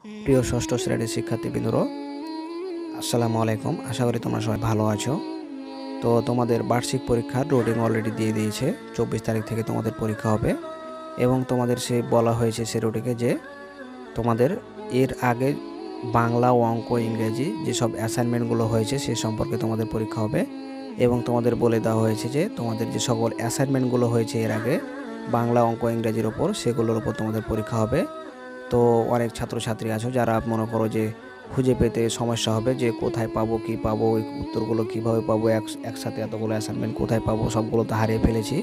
প্রিয় ষষ্ঠ শ্রেণীর শিক্ষার্থীবৃন্দরা, আসসালামু আলাইকুম। আশা করি তোমরা সবাই ভালো আছো। তো তোমাদের বার্ষিক পরীক্ষার রুটিন অলরেডি দিয়ে দিয়েছে। 24 তারিখ থেকে তোমাদের পরীক্ষা হবে এবং তোমাদের সে বলা হয়েছে সে রুটিনে যে তোমাদের এর আগে বাংলা, অঙ্ক, ইংরেজি যেসব অ্যাসাইনমেন্টগুলো হয়েছে সে সম্পর্কে তোমাদের পরীক্ষা হবে এবং তোমাদের বলে দেওয়া হয়েছে যে তোমাদের যে সকল অ্যাসাইনমেন্টগুলো হয়েছে এর আগে বাংলা, অঙ্ক, ইংরেজির ওপর সেগুলোর ওপর তোমাদের পরীক্ষা হবে। তো অনেক ছাত্রছাত্রী আছো যারা মনে করো যে খুঁজে পেতে সমস্যা হবে যে কোথায় পাবো, কী পাবো, ওই উত্তরগুলো কীভাবে পাবো, একসাথে এতগুলো অ্যাসাইনমেন্ট কোথায় পাবো, সবগুলো তো হারিয়ে ফেলেছি।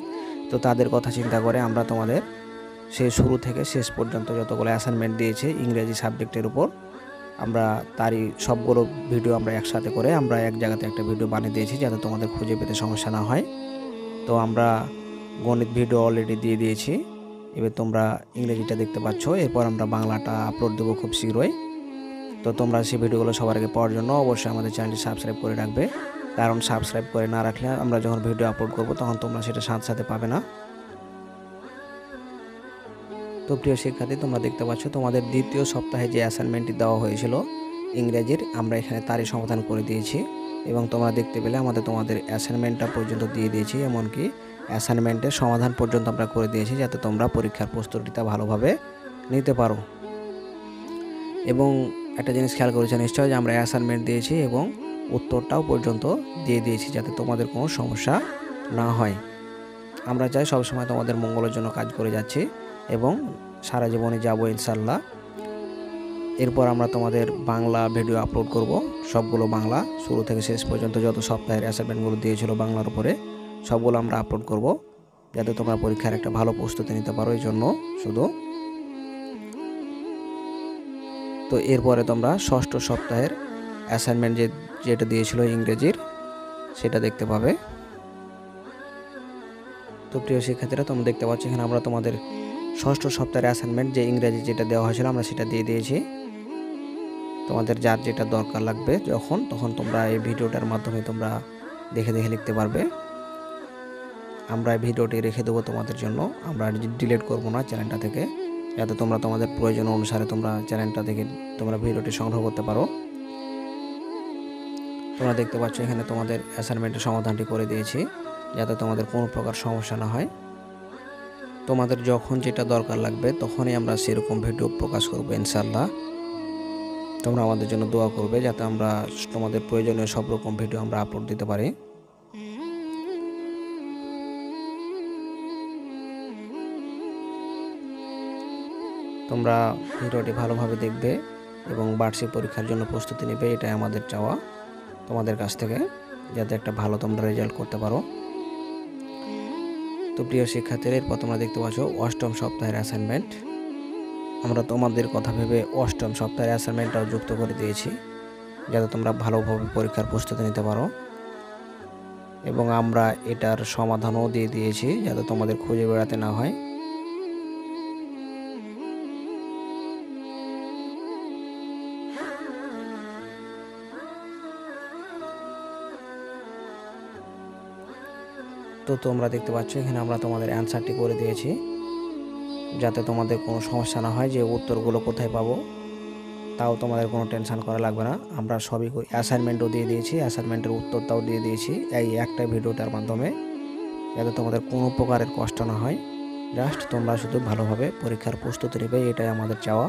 তো তাদের কথা চিন্তা করে আমরা তোমাদের সেই শুরু থেকে শেষ পর্যন্ত যতগুলো অ্যাসাইনমেন্ট দিয়েছে ইংরেজি সাবজেক্টের উপর আমরা তারই সবগুলো ভিডিও আমরা একসাথে করে আমরা এক জায়গাতে একটা ভিডিও বানিয়ে দিয়েছি যাতে তোমাদের খুঁজে পেতে সমস্যা না হয়। তো আমরা গণিত ভিডিও অলরেডি দিয়ে দিয়েছি, এবার তোমরা ইংরেজিটা দেখতে পাচ্ছ। এরপর আমরা বাংলাটা আপলোড দেবো খুব শীঘ্রই। তো তোমরা সেই ভিডিওগুলো সবার আগে পাওয়ার জন্য অবশ্যই আমাদের চ্যানেলটি সাবস্ক্রাইব করে রাখবে, কারণ সাবস্ক্রাইব করে না রাখলে আমরা যখন ভিডিও আপলোড করব তখন তোমরা সেটা সাথে সাথে পাবে না। তো প্রিয় শিক্ষার্থী, তোমরা দেখতে পাচ্ছ তোমাদের দ্বিতীয় সপ্তাহে যে অ্যাসাইনমেন্টটি দেওয়া হয়েছিল ইংরেজির, আমরা এখানে তারই সমাধান করে দিয়েছি এবং তোমরা দেখতে পেলে তোমাদের অ্যাসাইনমেন্টটা পর্যন্ত দিয়ে দিয়েছি, এমনকি অ্যাসাইনমেন্টের সমাধান পর্যন্ত আমরা করে দিয়েছি যাতে তোমরা পরীক্ষার প্রস্তুতিটা ভালোভাবে নিতে পারো। এবং একটা জিনিস খেয়াল করেছো নিশ্চয় যে আমরা অ্যাসাইনমেন্ট দিয়েছি এবং উত্তরটাও পর্যন্ত দিয়ে দিয়েছি যাতে তোমাদের কোনো সমস্যা না হয়। আমরা চাই সবসময় তোমাদের মঙ্গলের জন্য কাজ করে যাচ্ছি এবং সারা জীবনে যাবো ইনশাল্লাহ। এরপর আমরা তোমাদের বাংলা ভিডিও আপলোড করব, সবগুলো বাংলা শুরু থেকে শেষ পর্যন্ত যত সপ্তাহের অ্যাসাইনমেন্টগুলো দিয়েছিল বাংলার উপরে সবগুলো আমরা আপলোড করব যাতে তোমরা পরীক্ষার একটা ভালো প্রস্তুতি নিতে পারো, এই জন্য শুধু। তো এরপরে তোমরা ষষ্ঠ সপ্তাহের অ্যাসাইনমেন্ট যেটা দিয়েছিল ইংরেজির সেটা দেখতে পাবে। তো প্রিয় শিক্ষার্থীরা, তোমরা দেখতে পাচ্ছ এখানে আমরা তোমাদের ষষ্ঠ সপ্তাহের অ্যাসাইনমেন্ট যে ইংরেজি যেটা দেওয়া হয়েছিল আমরা সেটা দিয়ে দিয়েছি। তোমাদের যার যেটা দরকার লাগবে তখন তোমরা এই ভিডিওটার মাধ্যমে তোমরা দেখে দেখে লিখতে পারবে। আমরা এই ভিডিওটি রেখে দেবো তোমাদের জন্য, আমরা ডিলিট করব না চ্যানেলটা থেকে, যাতে তোমরা তোমাদের প্রয়োজন অনুসারে তোমরা চ্যানেলটা থেকে তোমরা ভিডিওটি সংগ্রহ করতে পারো। তোমরা দেখতে পাচ্ছ এখানে তোমাদের অ্যাসাইনমেন্টের সমাধানটি করে দিয়েছি যাতে তোমাদের কোনো প্রকার সমস্যা না হয়। তোমাদের যখন যেটা দরকার লাগবে তখনই আমরা সেরকম ভিডিও প্রকাশ করবো ইনশাল্লাহ। তোমরা আমাদের জন্য দোয়া করবে যাতে আমরা তোমাদের প্রয়োজনীয় সব রকম ভিডিও আমরা আপলোড দিতে পারি। তোমরা ভিডিওটি ভালোভাবে দেখবে এবং বার্ষিক পরীক্ষার জন্য প্রস্তুতি নেবে, এটাই আমাদের চাওয়া তোমাদের কাছ থেকে, যাতে একটা ভালো তোমরা রেজাল্ট করতে পারো। তো প্রিয় শিক্ষার্থীরা, এরপর তোমরা দেখতে পাচ্ছ অষ্টম সপ্তাহের অ্যাসাইনমেন্ট। আমরা তোমাদের কথা ভেবে অষ্টম সপ্তাহের অ্যাসাইনমেন্টটাও যুক্ত করে দিয়েছি যাতে তোমরা ভালোভাবে পরীক্ষার প্রস্তুতি নিতে পারো এবং আমরা এটার সমাধানও দিয়ে দিয়েছি যাতে তোমাদের খুঁজে বেড়াতে না হয়। তো তোমরা দেখতে পাচ্ছ এখানে আমরা তোমাদের অ্যান্সারটি করে দিয়েছি যাতে তোমাদের কোনো সমস্যা না হয় যে উত্তরগুলো কোথায় পাবো, তাও তোমাদের কোনো টেনশন করা লাগবে না। আমরা সবই অ্যাসাইনমেন্টও দিয়ে দিয়েছি, অ্যাসাইনমেন্টের উত্তরটাও দিয়ে দিয়েছি এই একটা ভিডিওটার মাধ্যমে, যাতে তোমাদের কোনো প্রকারের কষ্ট না হয়। জাস্ট তোমরা শুধু ভালোভাবে পরীক্ষার প্রস্তুতি নেবে, এটাই আমাদের চাওয়া।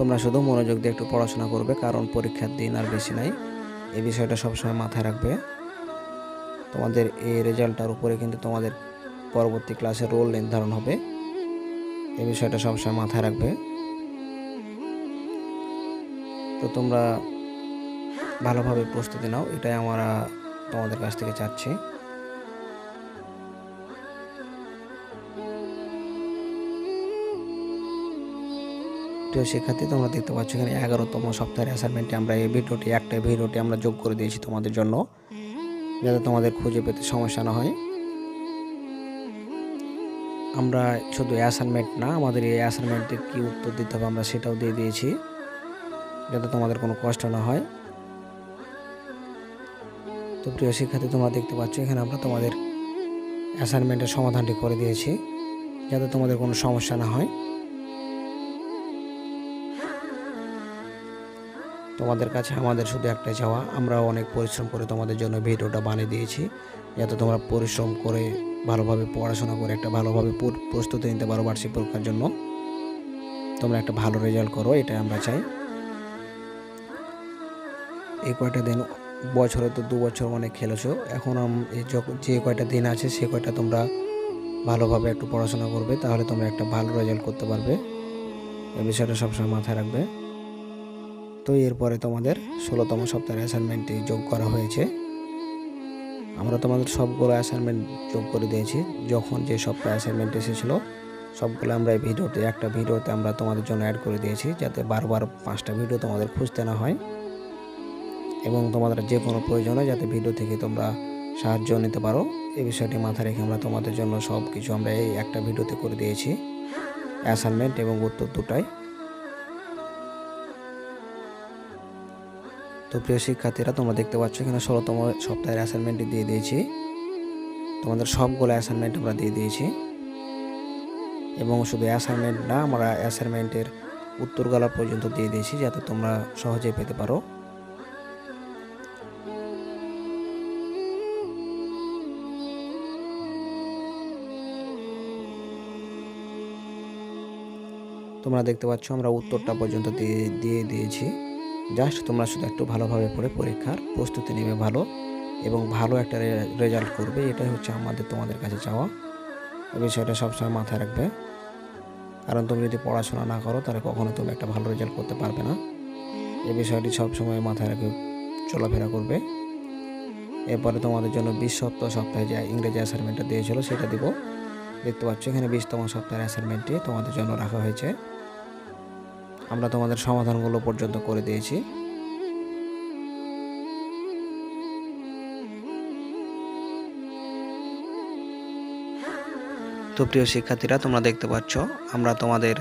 তোমরা শুধু মনোযোগ দিয়ে একটু পড়াশোনা করবে, কারণ পরীক্ষার দিন আর বেশি নাই, এই বিষয়টা সবসময় মাথায় রাখবে। তোমাদের এই রেজাল্টটার উপরে কিন্তু তোমাদের পরবর্তী ক্লাসে রোল নির্ধারণ হবে, এই বিষয়টা সবসময় মাথায় রাখবে। তো তোমরা ভালোভাবে প্রস্তুতি নাও, এটাই আমরা তোমাদের কাছ থেকে চাচ্ছি। প্রিয় শিক্ষার্থী, তোমরা দেখতে পাচ্ছ এখানে 11তম সপ্তাহের অ্যাসাইনমেন্টে আমরা এই ভিডিওটি আমরা যোগ করে দিয়েছি তোমাদের জন্য যাতে তোমাদের খুঁজে পেতে সমস্যা না হয়। আমরা শুধু অ্যাসাইনমেন্ট না, আমাদের এই অ্যাসাইনমেন্টে কী উত্তর দিতে হবে আমরা সেটাও দিয়ে দিয়েছি যাতে তোমাদের কোনো কষ্ট না হয়। তো প্রিয় শিক্ষার্থী, তোমরা দেখতে পাচ্ছ এখানে আমরা তোমাদের অ্যাসাইনমেন্টের সমাধানটি করে দিয়েছি, যাতে তোমাদের কোনো সমস্যা না হয়। তোমাদের কাছে আমাদের শুধু একটাই চাওয়া, আমরা অনেক পরিশ্রম করে তোমাদের জন্য ভিডিওটা বানিয়ে দিয়েছি, যাতে তোমরা পরিশ্রম করে ভালোভাবে পড়াশোনা করে একটা ভালোভাবে প্রস্তুতি নিতে পারো বার্ষিক পরীক্ষার জন্য। তোমরা একটা ভালো রেজাল্ট করো, এটাই আমরা চাই। এই কয়টা দিন, বছরে তো 2 বছর অনেক খেলেছো, এখন যে কয়টা দিন আছে সে কয়টা তোমরা ভালোভাবে একটু পড়াশোনা করবে, তাহলে তোমরা একটা ভালো রেজাল্ট করতে পারবে। এই বিষয়টা সবসময় মাথায় রাখবে। তো এরপরে তোমাদের 16তম সপ্তাহের অ্যাসাইনমেন্টটি যোগ করা হয়েছে। আমরা তোমাদের সবগুলো অ্যাসাইনমেন্ট যোগ করে দিয়েছি। যখন যে সপ্তাহে অ্যাসাইনমেন্ট এসেছিলো সবগুলো আমরা এই ভিডিওতে, একটা ভিডিওতে আমরা তোমাদের জন্য অ্যাড করে দিয়েছি, যাতে বারবার 5টা ভিডিও তোমাদের খুঁজতে না হয়, এবং তোমাদের যে কোনো প্রয়োজনে যাতে ভিডিও থেকে তোমরা সাহায্য নিতে পারো, এই বিষয়টি মাথায় রেখে আমরা তোমাদের জন্য সব কিছু আমরা এই একটা ভিডিওতে করে দিয়েছি, অ্যাসাইনমেন্ট এবং উত্তর দুটাই। তো প্রিয় শিক্ষার্থীরা, তোমরা দেখতে পাচ্ছ এখানে 16তম সপ্তাহের অ্যাসাইনমেন্টটি দিয়ে দিয়েছি। তোমাদের সবগুলো অ্যাসাইনমেন্ট আমরা দিয়ে দিয়েছি, এবং শুধু অ্যাসাইনমেন্ট না, আমরা অ্যাসাইনমেন্টের উত্তরগুলো পর্যন্ত দিয়ে দিয়েছি, যাতে তোমরা সহজেই পেতে পারো। তোমরা দেখতে পাচ্ছ আমরা উত্তরটা পর্যন্ত দিয়ে দিয়েছি। জাস্ট তোমরা শুধু একটু ভালোভাবে পড়ে পরীক্ষার প্রস্তুতি নেবে ভালো, এবং ভালো একটা রেজাল্ট করবে, এটাই হচ্ছে আমাদের তোমাদের কাছে চাওয়া। এই বিষয়টা সবসময় মাথায় রাখবে, কারণ তুমি যদি পড়াশোনা না করো তাহলে কখনো তুমি একটা ভালো রেজাল্ট করতে পারবে না। এই বিষয়টি সবসময় মাথায় রেখে চলাফেরা করবে। এরপরে তোমাদের জন্য 20 সপ্তাহে যে ইংরেজি অ্যাসাইনমেন্টটা দিয়েছিল সেটা দিব। দেখতে পাচ্ছ এখানে 20তম সপ্তাহের অ্যাসাইনমেন্টটি তোমাদের জন্য রাখা হয়েছে। আমরা তোমাদের সমাধানগুলো পর্যন্ত করে দিয়েছি। তো প্রিয় শিক্ষার্থীরা, তোমরা দেখতে পাচ্ছ আমরা তোমাদের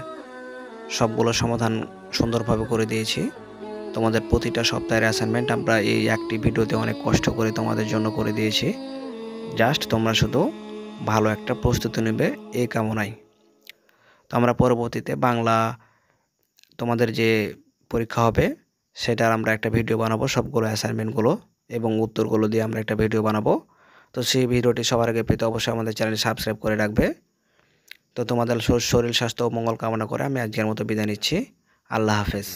সবগুলো সমাধান সুন্দরভাবে করে দিয়েছি। তোমাদের প্রতিটা সপ্তাহের অ্যাসাইনমেন্ট আমরা এই একটি ভিডিওতে অনেক কষ্ট করে তোমাদের জন্য করে দিয়েছি। জাস্ট তোমরা শুধু ভালো একটা প্রস্তুতি নেবে, এই কামনাই। তো আমরা পরবর্তীতে বাংলা তোমাদের যে পরীক্ষা হবে সেটার আমরা একটা ভিডিও বানাবো, সবগুলো অ্যাসাইনমেন্টগুলো এবং উত্তরগুলো দিয়ে আমরা একটা ভিডিও বানাবো। তো সেই ভিডিওটি সবার আগে পেতে অবশ্যই আমাদের চ্যানেলটি সাবস্ক্রাইব করে রাখবে। তো তোমাদের শরীর স্বাস্থ্য ও মঙ্গল কামনা করে আমি আজকের মতো বিদায় নিচ্ছি। আল্লাহ হাফেজ।